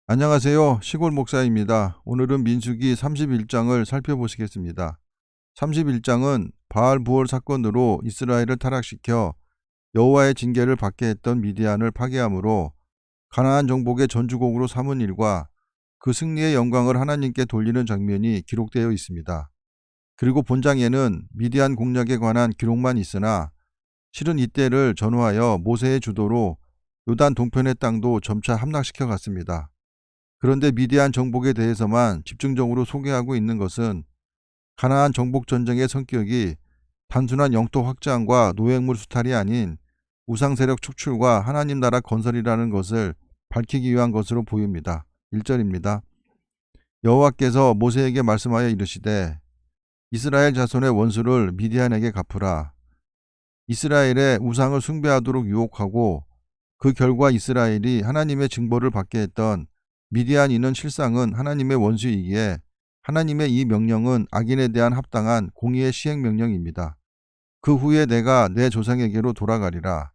안녕하세요. 시골 목사입니다. 오늘은 민수기 31장을 살펴보시겠습니다. 31장은 바알 부월 사건으로 이스라엘을 타락시켜 여호와의 징계를 받게 했던 미디안을 파괴함으로 가나안 정복의 전주곡으로 삼은 일과 그 승리의 영광을 하나님께 돌리는 장면이 기록되어 있습니다. 그리고 본장에는 미디안 공략에 관한 기록만 있으나 실은 이때를 전후하여 모세의 주도로 요단 동편의 땅도 점차 함락시켜 갔습니다. 그런데 미디안 정복에 대해서만 집중적으로 소개하고 있는 것은 가나안 정복 전쟁의 성격이 단순한 영토 확장과 노획물 수탈이 아닌 우상 세력 축출과 하나님 나라 건설이라는 것을 밝히기 위한 것으로 보입니다. 1절입니다. 여호와께서 모세에게 말씀하여 이르시되 이스라엘 자손의 원수를 미디안에게 갚으라. 이스라엘의 우상을 숭배하도록 유혹하고 그 결과 이스라엘이 하나님의 징벌을 받게 했던 미디안인은 실상은 하나님의 원수이기에 하나님의 이 명령은 악인에 대한 합당한 공의의 시행 명령입니다. 그 후에 내가 내 조상에게로 돌아가리라.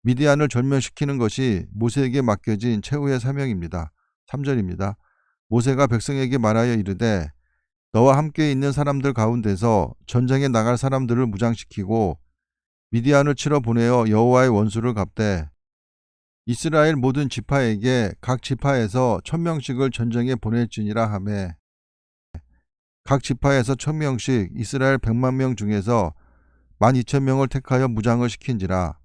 미디안을 절멸시키는 것이 모세에게 맡겨진 최후의 사명입니다. 3절입니다. 모세가 백성에게 말하여 이르되 너와 함께 있는 사람들 가운데서 전쟁에 나갈 사람들을 무장시키고 미디안을 치러 보내어 여호와의 원수를 갚되 이스라엘 모든 지파에게 각 지파에서 1000명씩을 전쟁에 보낼지니라 하매 각 지파에서 1000명씩 이스라엘 100만 명 중에서 12,000명을 택하여 무장을 시킨지라.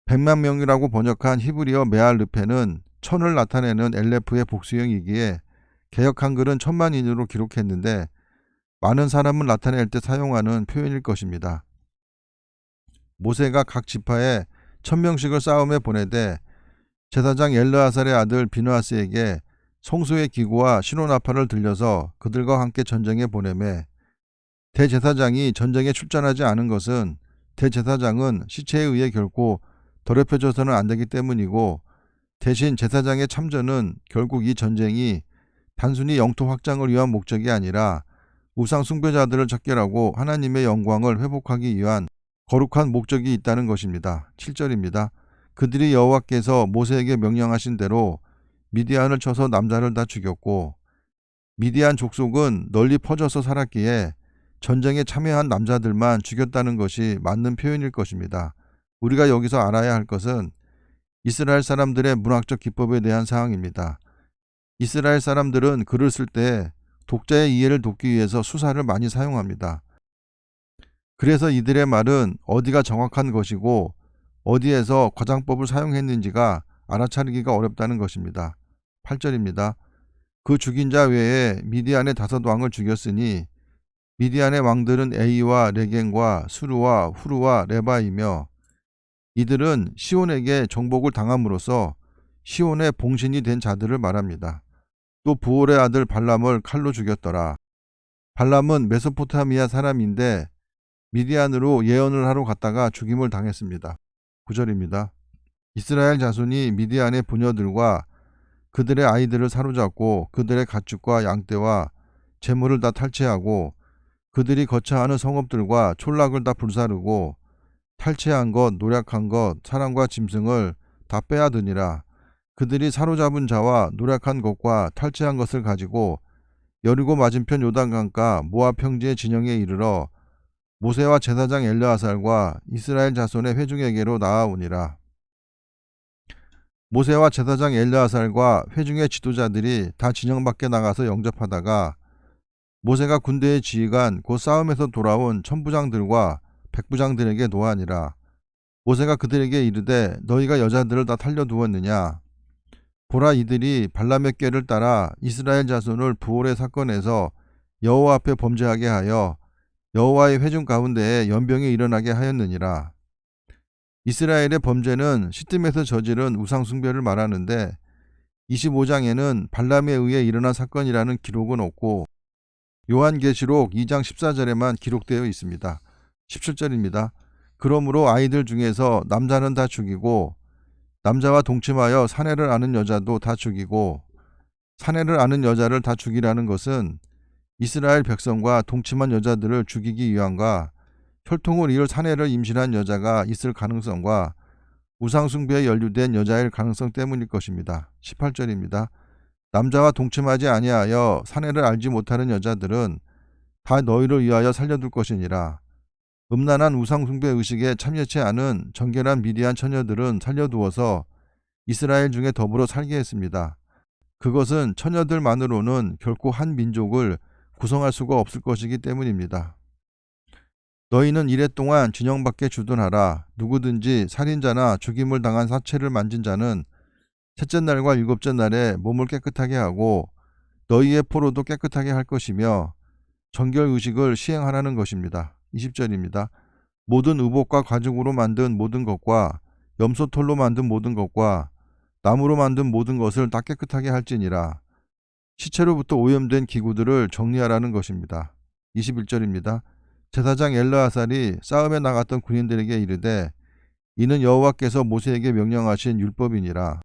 100만 명이라고 번역한 히브리어 메알르페는 1000을 나타내는 엘레프의 복수형이기에 개역 한글은 1000만인으로 기록했는데 많은 사람을 나타낼 때 사용하는 표현일 것입니다. 모세가 각 지파에 1000명씩을 싸움에 보내되 제사장 엘르아살의 아들 비느하스에게 성소의 기구와 신호나팔을 들려서 그들과 함께 전쟁에 보내매 대제사장이 전쟁에 출전하지 않은 것은 대제사장은 시체에 의해 결코 더럽혀져서는 안 되기 때문이고 대신 제사장의 참전은 결국 이 전쟁이 단순히 영토 확장을 위한 목적이 아니라 우상 숭배자들을 척결하고 하나님의 영광을 회복하기 위한 거룩한 목적이 있다는 것입니다. 7절입니다. 그들이 여호와께서 모세에게 명령하신 대로 미디안을 쳐서 남자를 다 죽였고 미디안 족속은 널리 퍼져서 살았기에 전쟁에 참여한 남자들만 죽였다는 것이 맞는 표현일 것입니다. 우리가 여기서 알아야 할 것은 이스라엘 사람들의 문학적 기법에 대한 사항입니다. 이스라엘 사람들은 글을 쓸 때 독자의 이해를 돕기 위해서 수사를 많이 사용합니다. 그래서 이들의 말은 어디가 정확한 것이고 어디에서 과장법을 사용했는지가 알아차리기가 어렵다는 것입니다. 8절입니다. 그 죽인 자 외에 미디안의 5왕을 죽였으니 미디안의 왕들은 에이와 레겐과 수르와 후르와 레바이며 이들은 시온에게 정복을 당함으로써 시온의 봉신이 된 자들을 말합니다. 또 부올의 아들 발람을 칼로 죽였더라. 발람은 메소포타미아 사람인데 미디안으로 예언을 하러 갔다가 죽임을 당했습니다. 9절입니다. 이스라엘 자손이 미디안의 부녀들과 그들의 아이들을 사로잡고 그들의 가축과 양떼와 재물을 다 탈취하고 그들이 거처하는 성읍들과 촌락을 다 불사르고 탈취한 것, 노략한 것, 사람과 짐승을 다 빼앗으니라. 그들이 사로잡은 자와 노략한 것과 탈취한 것을 가지고 여리고 맞은편 요단강가 모압 평지의 진영에 이르러 모세와 제사장 엘르아살과 이스라엘 자손의 회중에게로 나아오니라. 모세와 제사장 엘르아살과 회중의 지도자들이 다 진영 밖에 나가서 영접하다가 모세가 군대의 지휘관 곧 싸움에서 돌아온 천부장들과 백부장들에게 노하니라. 모세가 그들에게 이르되 너희가 여자들을 다 살려두었느냐. 보라 이들이 발람의 꾀를 따라 이스라엘 자손을 부올의 사건에서 여호와 앞에 범죄하게 하여 여호와의 회중 가운데에 연병이 일어나게 하였느니라. 이스라엘의 범죄는 시딤에서 저지른 우상 숭배를 말하는데 25장에는 발람에 의해 일어난 사건이라는 기록은 없고 요한계시록 2장 14절에만 기록되어 있습니다. 17절입니다. 그러므로 아이들 중에서 남자는 다 죽이고 남자와 동침하여 사내를 아는 여자도 다 죽이고 사내를 아는 여자를 다 죽이라는 것은 이스라엘 백성과 동침한 여자들을 죽이기 위함과 혈통을 이을 사내를 임신한 여자가 있을 가능성과 우상숭배에 연루된 여자일 가능성 때문일 것입니다. 18절입니다. 남자와 동침하지 아니하여 사내를 알지 못하는 여자들은 다 너희를 위하여 살려둘 것이니라. 음란한 우상숭배 의식에 참여치 않은 정결한 미디안 처녀들은 살려두어서 이스라엘 중에 더불어 살게 했습니다. 그것은 처녀들만으로는 결코 한 민족을 구성할 수가 없을 것이기 때문입니다. 너희는 이레 동안 진영 밖에 주둔하라. 누구든지 살인자나 죽임을 당한 사체를 만진 자는 셋째 날과 일곱째 날에 몸을 깨끗하게 하고 너희의 포로도 깨끗하게 할 것이며 정결 의식을 시행하라는 것입니다. 20절입니다. 모든 의복과 가죽으로 만든 모든 것과 염소털로 만든 모든 것과 나무로 만든 모든 것을 다 깨끗하게 할지니라. 시체로부터 오염된 기구들을 정리하라는 것입니다. 21절입니다. 제사장 엘르아살이 싸움에 나갔던 군인들에게 이르되 이는 여호와께서 모세에게 명령하신 율법이니라.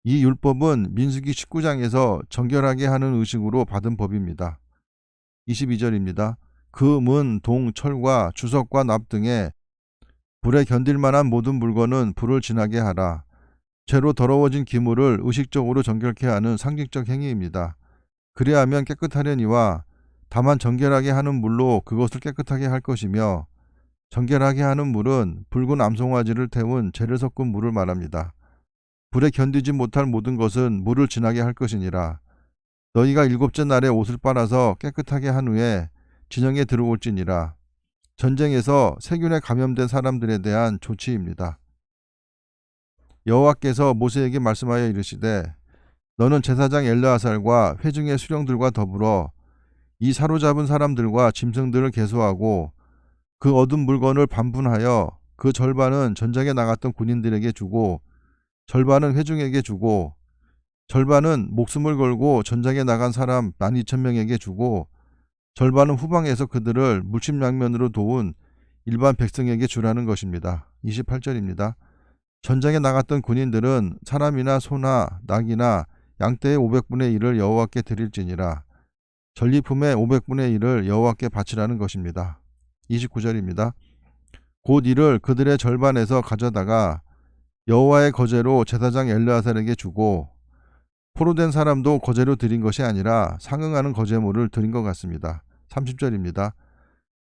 이 율법은 민수기 19장에서 정결하게 하는 의식으로 받은 법입니다. 22절입니다. 그 문, 동, 철과 주석과 납 등에 불에 견딜 만한 모든 물건은 불을 지나게 하라. 죄로 더러워진 기물을 의식적으로 정결케 하는 상징적 행위입니다. 그리하면 깨끗하려니와 다만 정결하게 하는 물로 그것을 깨끗하게 할 것이며 정결하게 하는 물은 붉은 암송아지를 태운 재를 섞은 물을 말합니다. 불에 견디지 못할 모든 것은 물을 지나게 할 것이니라. 너희가 일곱째 날에 옷을 빨아서 깨끗하게 한 후에 진영에 들어올지니라. 전쟁에서 세균에 감염된 사람들에 대한 조치입니다. 여호와께서 모세에게 말씀하여 이르시되 너는 제사장 엘르아살과 회중의 수령들과 더불어 이 사로잡은 사람들과 짐승들을 계수하고 그 얻은 물건을 반분하여 그 절반은 전쟁에 나갔던 군인들에게 주고 절반은 회중에게 주고 절반은 목숨을 걸고 전쟁에 나간 사람 12,000명에게 주고 절반은 후방에서 그들을 물심양면으로 도운 일반 백성에게 주라는 것입니다. 28절입니다. 전쟁에 나갔던 군인들은 사람이나 소나 낙이나 양떼의 500분의 1을 여호와께 드릴지니라. 전리품의 500분의 1을 여호와께 바치라는 것입니다. 29절입니다. 곧 이를 그들의 절반에서 가져다가 여호와의 거제로 제사장 엘르아살에게 주고 포로된 사람도 거제로 드린 것이 아니라 상응하는 거제물을 드린 것 같습니다. 30절입니다.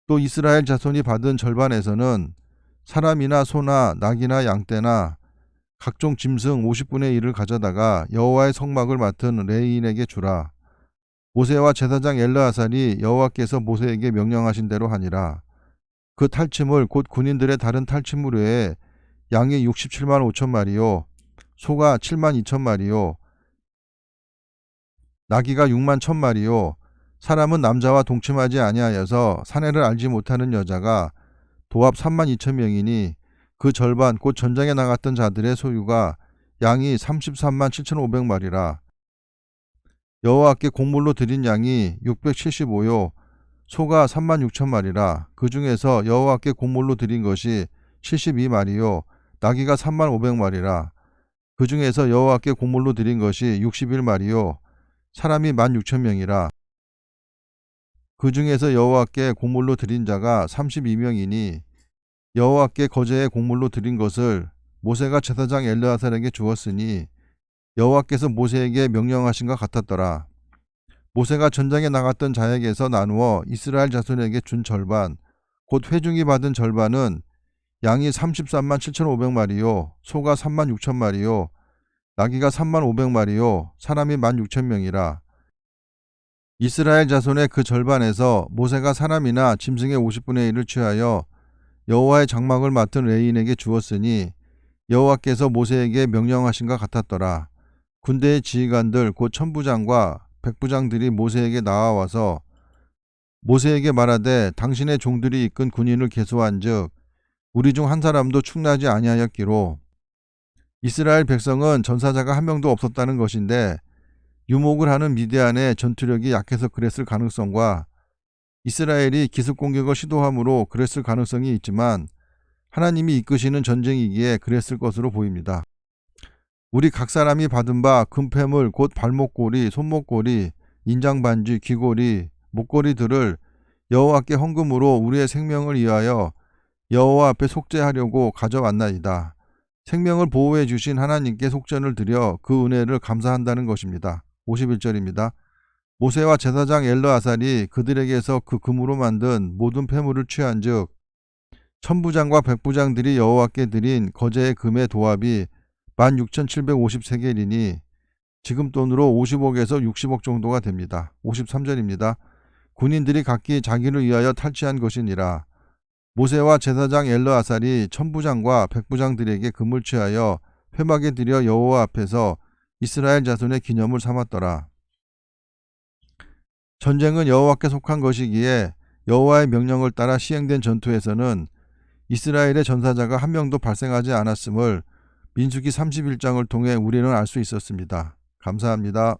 또 이스라엘 자손이 받은 절반에서는 사람이나 소나 낙이나 양떼나 각종 짐승 50분의 1을 가져다가 여호와의 성막을 맡은 레위인에게 주라. 모세와 제사장 엘르아살이 여호와께서 모세에게 명령하신 대로 하니라. 그 탈취물 곧 군인들의 다른 탈취물 외에 양이 67만 5천 마리요 소가 7만 2천 마리요 나귀가 6만 1천 마리요 사람은 남자와 동침하지 아니하여서 사내를 알지 못하는 여자가 도합 3만 2천 명이니 그 절반 곧 전쟁에 나갔던 자들의 소유가 양이 33만 7,500마리라. 여호와께 곡물로 드린 양이 675요 소가 3만 6천 마리라. 그 중에서 여호와께 곡물로 드린 것이 72마리요 나귀가 3만 500마리라. 그 중에서 여호와께 곡물로 드린 것이 61마리요 사람이 16,000명이라. 그 중에서 여호와께 곡물로 드린 자가 32명이니 여호와께 거제의 곡물로 드린 것을 모세가 제사장 엘르아살에게 주었으니 여호와께서 모세에게 명령하신 것 같았더라. 모세가 전장에 나갔던 자에게서 나누어 이스라엘 자손에게 준 절반 곧 회중이 받은 절반은 양이 33만 7,500마리요 소가 3만 6천 마리요 나귀가 3만 500마리요 사람이 16,000명이라. 이스라엘 자손의 그 절반에서 모세가 사람이나 짐승의 50분의 1을 취하여 여호와의 장막을 맡은 레위인에게 주었으니 여호와께서 모세에게 명령하신 것 같았더라. 군대의 지휘관들 곧 천부장과 백부장들이 모세에게 나와와서 모세에게 말하되 당신의 종들이 이끈 군인을 계수한즉 우리 중 한 사람도 축나지 아니하였기로. 이스라엘 백성은 전사자가 한 명도 없었다는 것인데 유목을 하는 미디안의 전투력이 약해서 그랬을 가능성과 이스라엘이 기습 공격을 시도함으로 그랬을 가능성이 있지만 하나님이 이끄시는 전쟁이기에 그랬을 것으로 보입니다. 우리 각 사람이 받은 바 금패물 곧 발목고리, 손목고리, 인장반지, 귀고리, 목고리들을 여호와께 헌금으로 우리의 생명을 위하여 여호와 앞에 속죄하려고 가져왔나이다. 생명을 보호해 주신 하나님께 속전을 드려 그 은혜를 감사한다는 것입니다. 51절입니다. 모세와 제사장 엘르아살이 그들에게서 그 금으로 만든 모든 폐물을 취한즉 천부장과 백부장들이 여호와께 드린 거제의 금의 도합이 16,750세겔이니 지금 돈으로 50억에서 60억 정도가 됩니다. 53절입니다. 군인들이 각기 자기를 위하여 탈취한 것이니라. 모세와 제사장 엘르아살이 천부장과 백부장들에게 금을 취하여 회막에 들여 여호와 앞에서 이스라엘 자손의 기념을 삼았더라. 전쟁은 여호와께 속한 것이기에 여호와의 명령을 따라 시행된 전투에서는 이스라엘의 전사자가 한 명도 발생하지 않았음을 민수기 31장을 통해 우리는 알 수 있었습니다. 감사합니다.